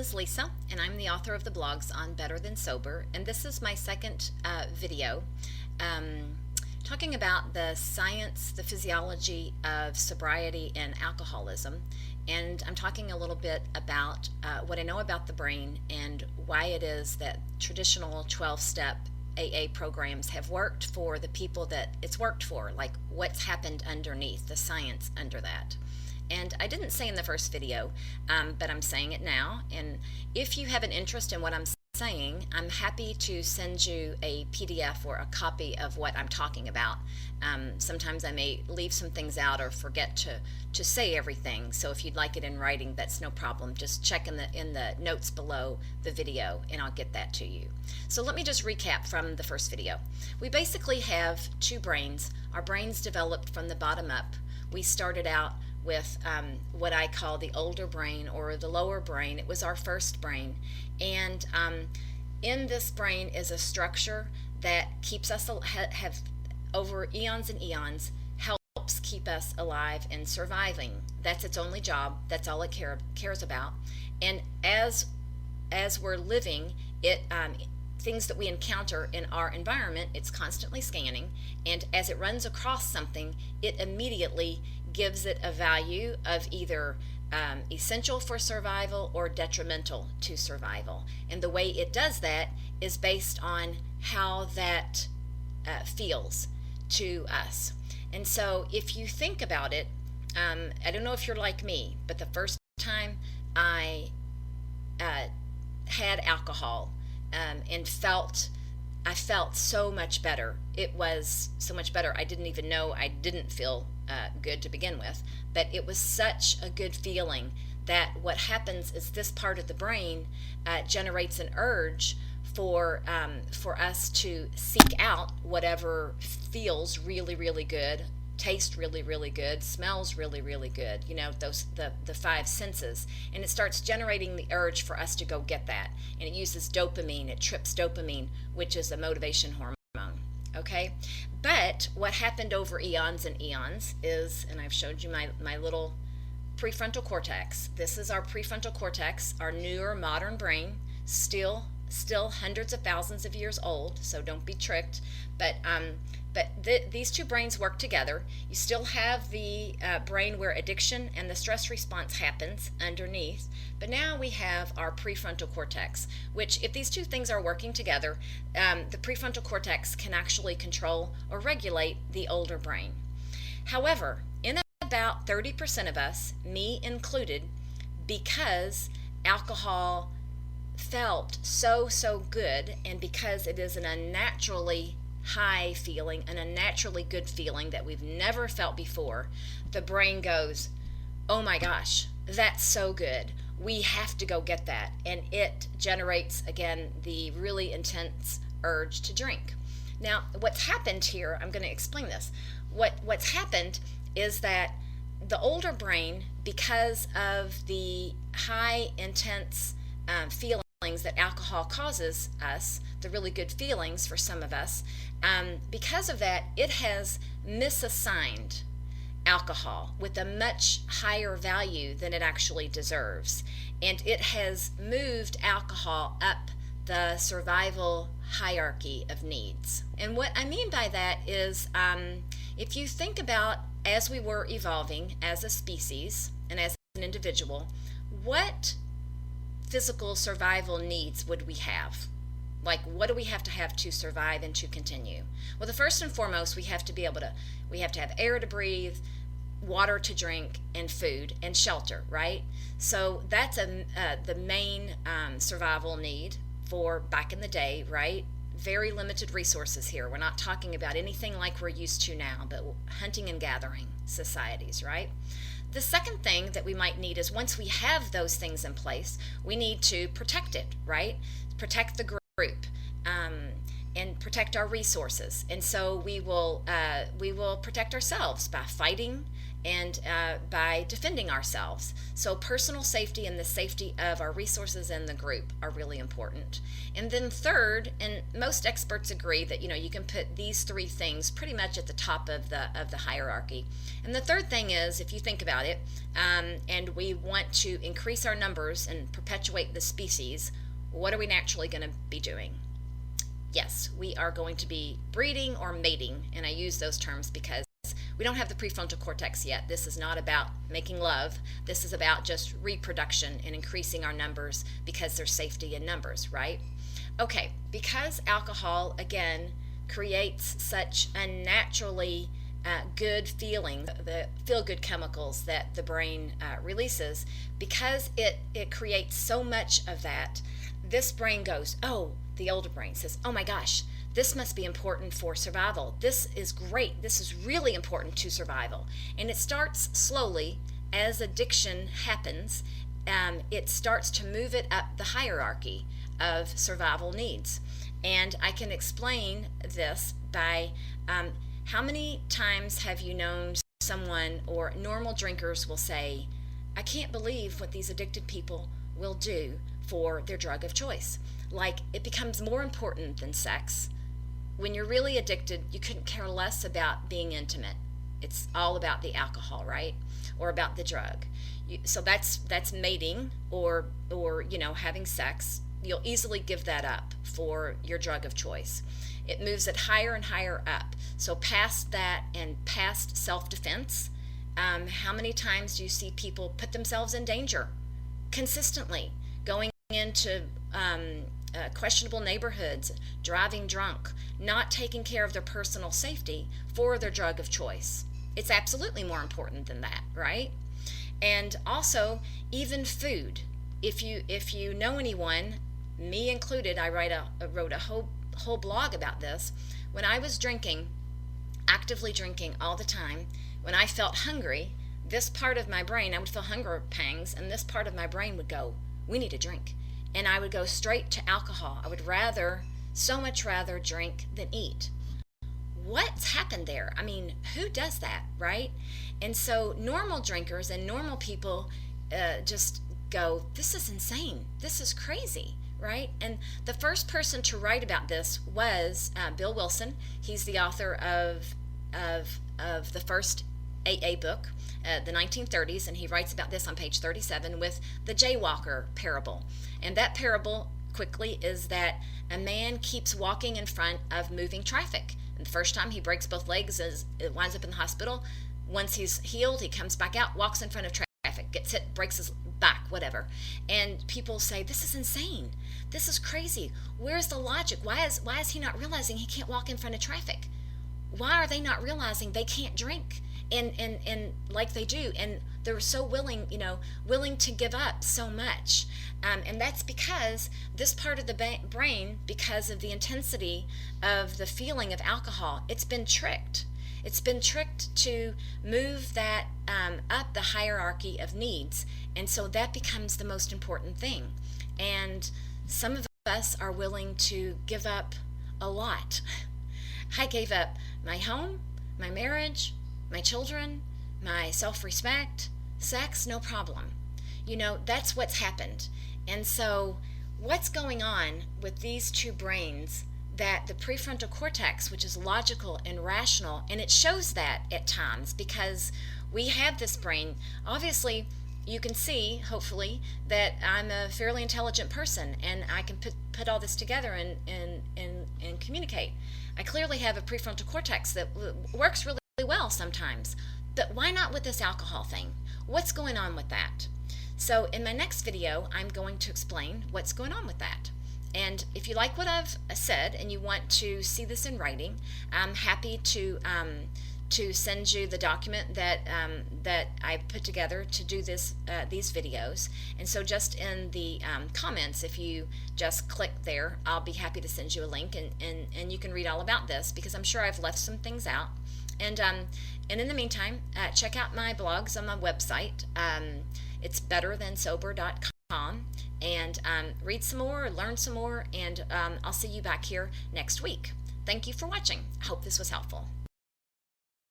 is Lisa, and I'm the author of the blogs on Better Than Sober, and this is my second video talking about the science, the physiology of sobriety and alcoholism, and I'm talking a little bit about what I know about the brain and why it is that traditional 12-step AA programs have worked for the people that it's worked for, like what's happened underneath, the science under that. And I didn't say in the first video, but I'm saying it now. And if you have an interest in what I'm saying, I'm happy to send you a PDF or a copy of what I'm talking about. Sometimes I may leave some things out or forget to say everything. So if you'd like it in writing, that's no problem. Just check in the notes below the video and I'll get that to you. So let me just recap from the first video. We basically have two brains. Our brains developed from the bottom up. We started out with what I call the older brain or the lower brain. It was our first brain, and in this brain is a structure that keeps us have over eons and eons helps keep us alive and surviving. That's its only job. That's all it cares about. And as we're living, it things that we encounter in our environment, it's constantly scanning, and as it runs across something, it immediately gives it a value of either essential for survival or detrimental to survival. And the way it does that is based on how that feels to us. And so if you think about it, I don't know if you're like me, but the first time I had alcohol and I felt so much better. It was so much better. I didn't even know I didn't feel good to begin with, but it was such a good feeling that what happens is this part of the brain generates an urge for us to seek out whatever feels really, really good, tastes really, really good, smells really, really good, you know, the five senses, and it starts generating the urge for us to go get that. And it uses dopamine, it trips dopamine, which is a motivation hormone. Okay, but what happened over eons and eons is, and I've showed you my little prefrontal cortex. This is our prefrontal cortex, our newer modern brain, still hundreds of thousands of years old, so don't be tricked. But these two brains work together. You still have the brain where addiction and the stress response happens underneath, but now we have our prefrontal cortex, which if these two things are working together, the prefrontal cortex can actually control or regulate the older brain. However, in about 30% of us, me included, because alcohol felt so good, and because it is an unnaturally high feeling, an unnaturally good feeling that we've never felt before, the brain goes, oh my gosh, that's so good, we have to go get that, and it generates again the really intense urge to drink. Now what's happened here, I'm going to explain this. What's happened is that the older brain, because of the high intense feelings that alcohol causes us, the really good feelings for some of us, because of that, it has misassigned alcohol with a much higher value than it actually deserves. And it has moved alcohol up the survival hierarchy of needs. And what I mean by that is, if you think about as we were evolving as a species and as an individual, what physical survival needs would we have? Like, what do we have to survive and to continue? Well, the first and foremost, we have to have air to breathe, water to drink, and food and shelter, right? So that's the main survival need for back in the day, right? Very limited resources here. We're not talking about anything like we're used to now, but hunting and gathering societies, right? The second thing that we might need is, once we have those things in place, we need to protect it, right? Protect the group. and protect our resources. And so we will protect ourselves by fighting and by defending ourselves. So personal safety and the safety of our resources and the group are really important. And then third, and most experts agree that you can put these three things pretty much at the top of the hierarchy. And the third thing is, if you think about it, and we want to increase our numbers and perpetuate the species, what are we naturally going to be doing? Yes, we are going to be breeding or mating, and I use those terms because we don't have the prefrontal cortex yet. This is not about making love. This is about just reproduction and increasing our numbers because there's safety in numbers, right? Okay, because alcohol, again, creates such unnaturally good feeling, the feel-good chemicals that the brain releases, because it creates so much of that, this brain goes, oh, the older brain says, oh my gosh, this must be important for survival. This is great. This is really important to survival. And it starts slowly as addiction happens. It starts to move it up the hierarchy of survival needs. And I can explain this by how many times have you known someone, or normal drinkers will say, I can't believe what these addicted people will do for their drug of choice. Like, it becomes more important than sex. When you're really addicted, you couldn't care less about being intimate. It's all about the alcohol, right? Or about the drug. So that's mating or having sex. You'll easily give that up for your drug of choice. It moves it higher and higher up. So past that and past self-defense, how many times do you see people put themselves in danger consistently, going into questionable neighborhoods, driving drunk, not taking care of their personal safety for their drug of choice? It's absolutely more important than that, right? And also, even food. If you know anyone, me included, I wrote a whole blog about this. When I was drinking, actively drinking all the time, when I felt hungry, this part of my brain, I would feel hunger pangs, and this part of my brain would go, we need a drink. And I would go straight to alcohol. I would so much rather drink than eat. What's happened there? I mean, who does that, right? And so normal drinkers and normal people just go, this is insane. This is crazy, right? And the first person to write about this was Bill Wilson. He's the author of the first AA book, the 1930s, and he writes about this on page 37 with the jaywalker parable. And that parable, quickly, is that a man keeps walking in front of moving traffic. And the first time he breaks both legs, it winds up in the hospital. Once he's healed, he comes back out, walks in front of traffic, gets hit, breaks his back, whatever. And people say, this is insane. This is crazy. Where's the logic? Why is he not realizing he can't walk in front of traffic? Why are they not realizing they can't drink? And like they do, and they're so willing to give up so much, and that's because this part of the brain, because of the intensity of the feeling of alcohol, it's been tricked to move that up the hierarchy of needs, and so that becomes the most important thing. And some of us are willing to give up a lot. I gave up my home, my marriage, my children, my self-respect, sex, no problem. That's what's happened. And so what's going on with these two brains, that the prefrontal cortex, which is logical and rational, and it shows that at times because we have this brain. Obviously, you can see, hopefully, that I'm a fairly intelligent person and I can put all this together and communicate. I clearly have a prefrontal cortex that works really well sometimes, but why not with this alcohol thing? What's going on with that? So in my next video, I'm going to explain what's going on with that. And if you like what I've said and you want to see this in writing, I'm happy to send you the document that I put together to do these videos. And so just in the comments, if you just click there, I'll be happy to send you a link, and you can read all about this, because I'm sure I've left some things out. And in the meantime, check out my blogs on my website. It's betterthansober.com. and read some more, learn some more, and I'll see you back here next week. Thank you for watching. I hope this was helpful.